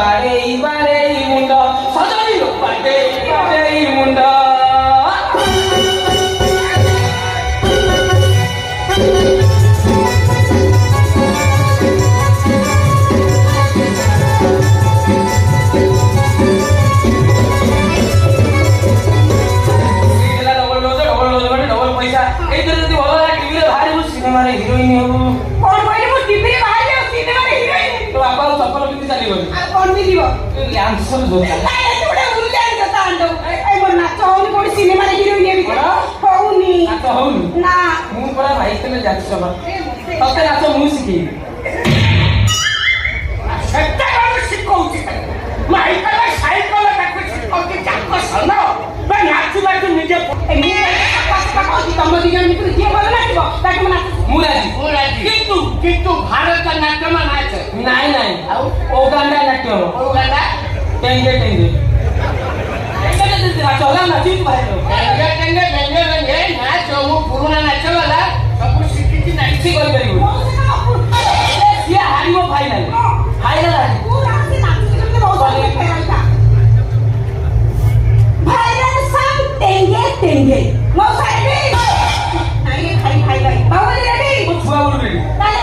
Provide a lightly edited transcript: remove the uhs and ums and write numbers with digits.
ବାଡ଼େଇ ବାଡ଼େଇ ମୁଣ୍ଡ ସଜଡ଼ିଲୁ ବାଡ଼େଇ ବାଡ଼େଇ ମୁଣ୍ଡ सिनेमारे हिरोइन हो कौन कहले मो टीवी रे बाहर जाओ सिनेमारे हिरोइन तो बापा चप्पल पिंधि चलीबनी आ कौन मिलिबो आंसर दो काय एतुडे उल्लेख जता आंडो ए मोर नाच होनी कोडी सिनेमारे हिरोइन भी होउनी नाच होउनी ना मु परा भाई तने जाच सब तते नाच मु सिखी सत्ता काम सिखौची माई कला साइकल ताको सिखौची जाको सन बे नाची बाजू निजे ए मी पापा को तम दिजन मित्र के बोल नाचबो ताके मना मुराजी किंतु भारत का नाट्य में नाच नाही नाही ओगांडा नाट्य ओगांडा टेंगे टेंगे चला नाची भाई टेंगे नाच वो पुराना नाच वाला सब सिखी नहीं सी कर करियो ये हारियो फाइनल फाइनल हारी पूरा से नाच के बहुत फेमस भाईरन सब टेंगे टेंगे मो साइड नहीं खाई बाबू रेडी छुआ बोल रेडी ताले